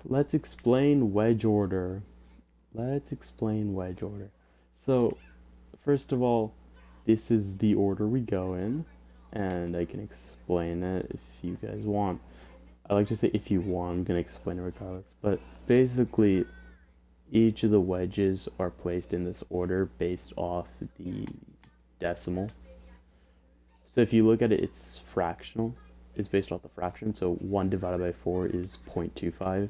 let's explain wedge order. So, first of all, this is the order we go in, and I can explain it if you guys want. I like to say if you want, I'm gonna explain it regardless. But basically, each of the wedges are placed in this order based off the decimal. So if you look at it, it's fractional. It's based off the fraction. So 1 divided by 4 is 0.25.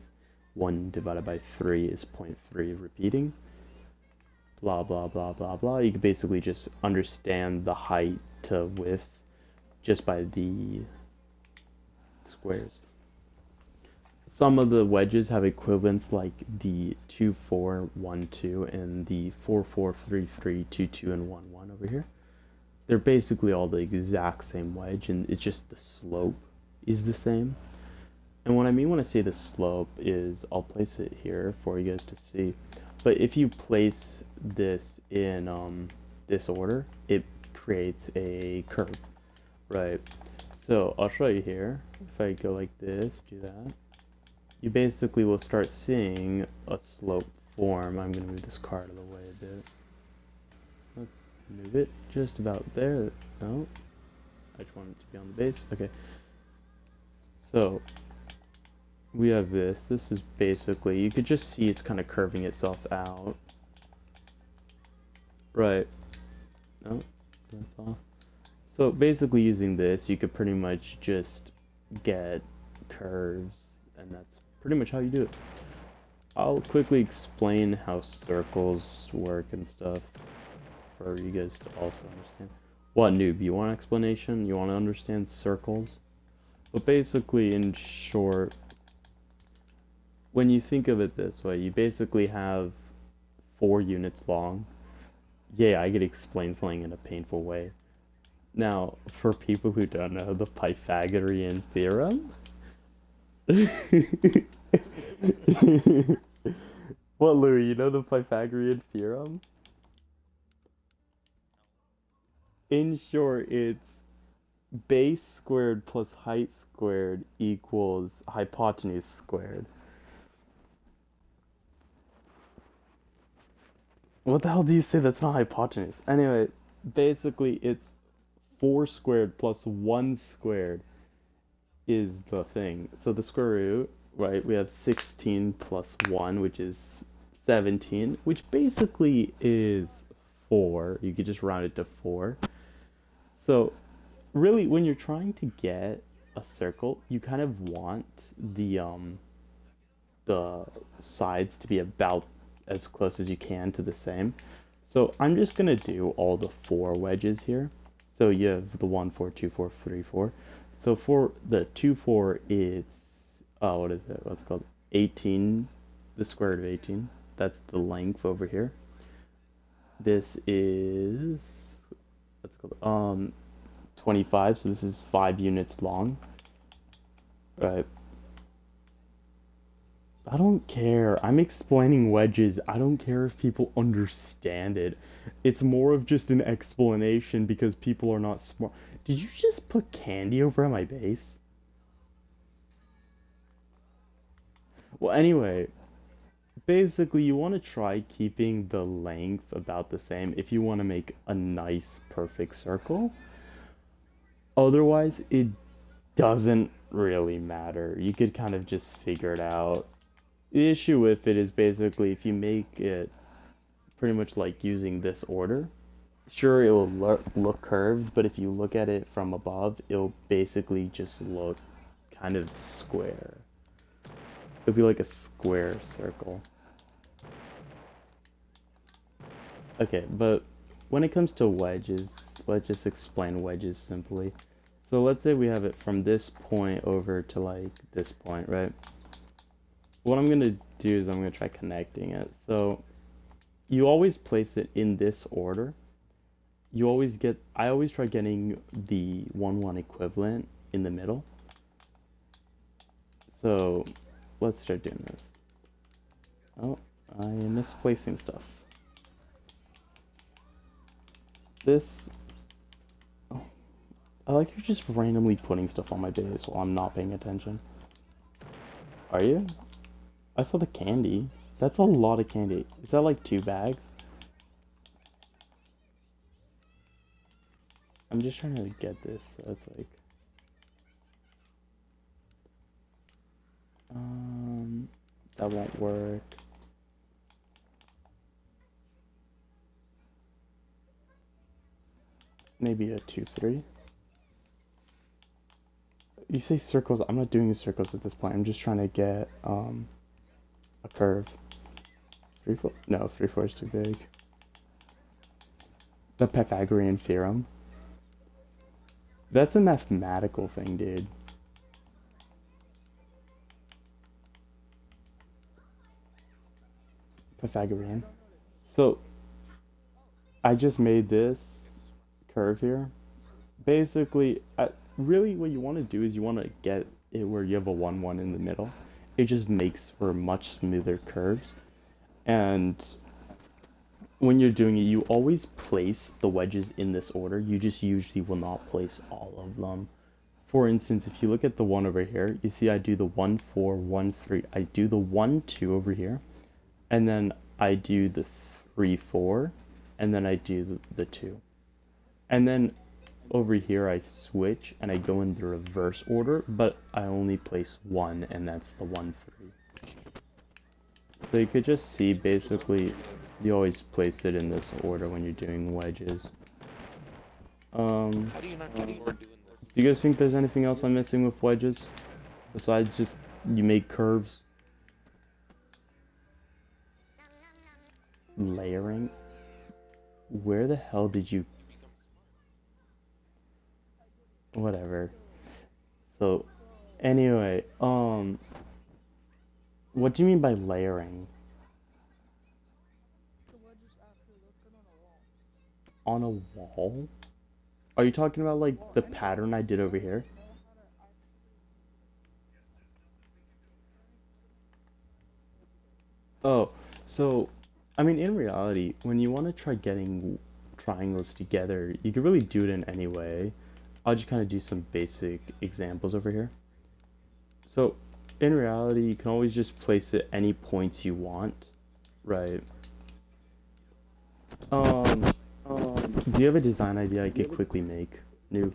1 divided by 3 is 0.3 repeating. Blah, blah, blah, blah, blah. You can basically just understand the height to width just by the squares. Some of the wedges have equivalents like the 2412 and the 443322 and 11 over here. They're basically all the exact same wedge, and it's just the slope is the same. And what I mean when I say the slope is, I'll place it here for you guys to see. But if you place this in this order, it creates a curve, right? So I'll show you here. If I go like this, do that, you basically will start seeing a slope form. I'm going to move this car out of the way a bit. Let's move it just about there. No, I just want it to be on the base. Okay. So we have this. This is basically, you could just see it's kind of curving itself out. Right. No, that's off. So basically using this, you could pretty much just get curves, and that's pretty much how you do it. I'll quickly explain how circles work and stuff for you guys to also understand. What, noob? You want an explanation? You want to understand circles? But basically, in short, when you think of it this way, you basically have 4 units long. Yeah, I could explain something in a painful way. Now, for people who don't know the Pythagorean theorem, what, Louis, you know the Pythagorean theorem? In short, it's base squared plus height squared equals hypotenuse squared. What the hell do you say? That's not hypotenuse. Anyway, basically it's 4 squared plus 1 squared is the thing. So the square root, right, we have 16 plus 1, which is 17, which basically is 4. You could just round it to 4. So really, when you're trying to get a circle, you kind of want the sides to be about as close as you can to the same. So I'm just gonna do all the 4 wedges here. So you have the 1 4 2 4 3 4. So for the 2 4, it's what is it? What's it called? 18. The square root of 18. That's the length over here. This is what's it called? 25. So this is 5 units long. Right. I don't care. I'm explaining wedges. I don't care if people understand it. It's more of just an explanation because people are not smart. Did you just put candy over at my base? Well, anyway, basically you want to try keeping the length about the same if you want to make a nice, perfect circle. Otherwise, it doesn't really matter. You could kind of just figure it out. The issue with it is basically if you make it pretty much like using this order, sure it will look curved, but if you look at it from above, it'll basically just look kind of square. It'll be like a square circle. Okay, but when it comes to wedges, let's just explain wedges simply. So let's say we have it from this point over to like this point, right? What I'm going to do is I'm going to try connecting it. So you always place it in this order. I always try getting the 1 1 equivalent in the middle. So let's start doing this. Oh, I am misplacing stuff. This, oh, I like you're just randomly putting stuff on my base while I'm not paying attention. Are you? I saw the candy. That's a lot of candy. Is that like 2 bags? I'm just trying to get this, so it's like... That won't work. Maybe a 2, 3. You say circles, I'm not doing circles at this point. I'm just trying to get a curve. 3, 4? No, 3, 4 is too big. The Pythagorean theorem. That's a mathematical thing, dude. Pythagorean. So, I just made this curve here. Basically, really what you want to do is you want to get it where you have a 1, 1 in the middle. It just makes for much smoother curves. And when you're doing it, you always place the wedges in this order. You just usually will not place all of them. For instance, if you look at the one over here, you see I do the 1, 4, 1, 3. I do the 1, 2 over here. And then I do the 3, 4. And then I do the 2. And then over here I switch and I go in the reverse order, but I only place 1, and that's the 1, 3. So you could just see basically you always place it in this order when you're doing wedges. How do you not get bored doing this? Do you guys think there's anything else I'm missing with wedges? Besides just you make curves? Layering? Where the hell did you... Whatever. So, anyway, what do you mean by layering? On a wall? Are you talking about like the pattern I did over here? Oh, so I mean in reality, when you want to try getting triangles together, you can really do it in any way. I'll just kind of do some basic examples over here. So in reality, you can always just place it any points you want, right? Um, do you have a design idea I could quickly make? New.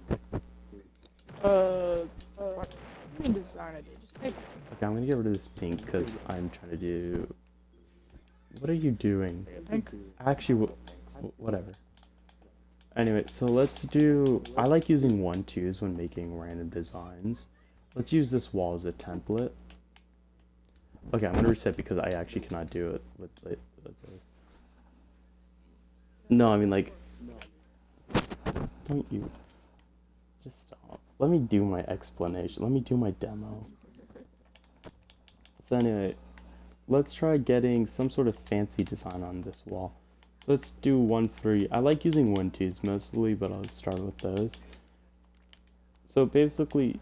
What do you mean design idea? Just pick. Okay, I'm gonna get rid of this pink because I'm trying to do... What are you doing? Pink. Actually, whatever. Anyway, so let's do... I like using 1, 2s when making random designs. Let's use this wall as a template. Okay, I'm gonna reset because I actually cannot do it with this. No, I mean like... Don't you... Just stop. Let me do my explanation. Let me do my demo. So anyway, let's try getting some sort of fancy design on this wall. So let's do 1, 3. I like using 1, 2s mostly, but I'll start with those. So basically,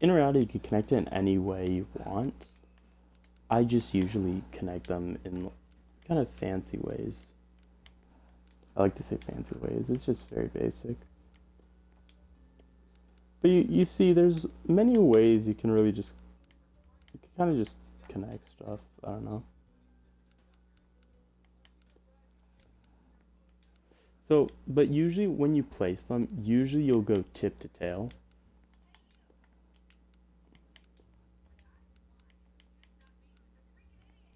in reality, you can connect it in any way you want. I just usually connect them in kind of fancy ways. I like to say fancy ways. It's just very basic. But you see, there's many ways you can really just... You can kind of just connect stuff. I don't know. So, but usually when you place them, usually you'll go tip to tail.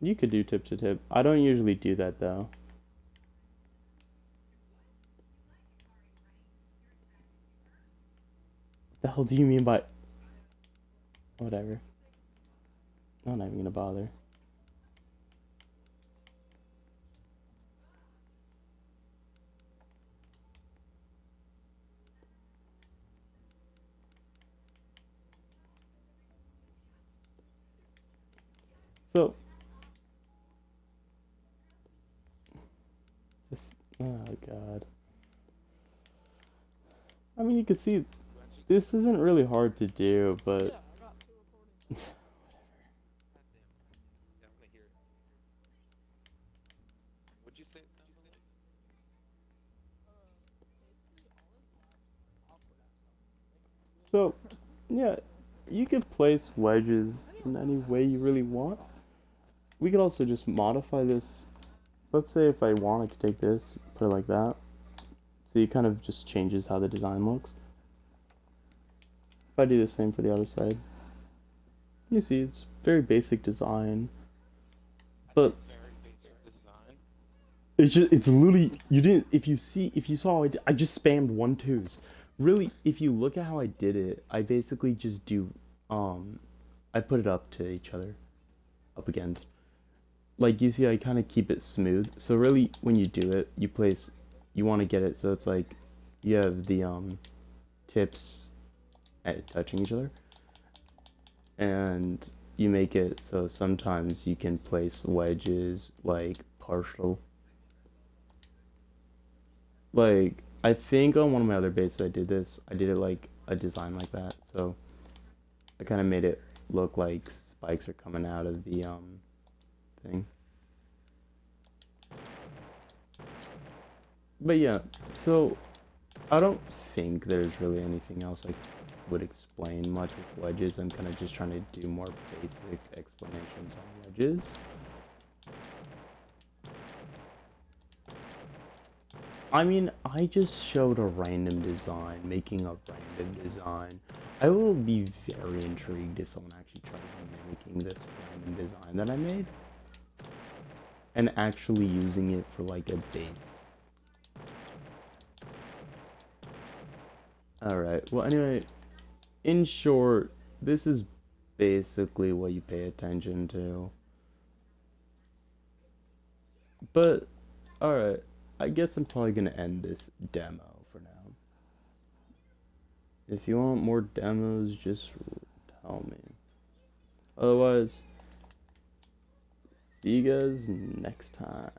You could do tip to tip. I don't usually do that though. What the hell do you mean by... Whatever. I'm not even gonna bother. So, just, oh god. I mean, you can see, this isn't really hard to do, but... Yeah, I got 2 recordings. Yeah, I'm gonna hear it. What'd you say it sounded like? Basically, all his awkward So, yeah, you could place wedges in any way you really want. we could also just modify this. Let's say if I want, I could take this, put it like that. So it kind of just changes how the design looks. If I do the same for the other side, you see it's very basic design, but Very basic design. it's literally, if you saw, I just spammed 1-2s. Really, if you look at how I did it, I basically just do, I put it up to each other, up against. Like, you see, I kind of keep it smooth. So really, when you do it, you want to get it so it's like, you have the, tips touching each other. And you make it so sometimes you can place wedges, like, partial. Like, I think on one of my other bases I did it like a design like that. So I kind of made it look like spikes are coming out of the thing. But yeah, so I don't think there's really anything else I would explain much with wedges. I'm kind of just trying to do more basic explanations on wedges. I mean, I just showed a random design, making a random design. I will be very intrigued if someone actually tries mimicking this random design that I made and actually using it for like a base. Alright, well anyway, in short, this is basically what you pay attention to. But, alright, I guess I'm probably gonna end this demo for now. If you want more demos, just tell me. Otherwise, see you guys next time.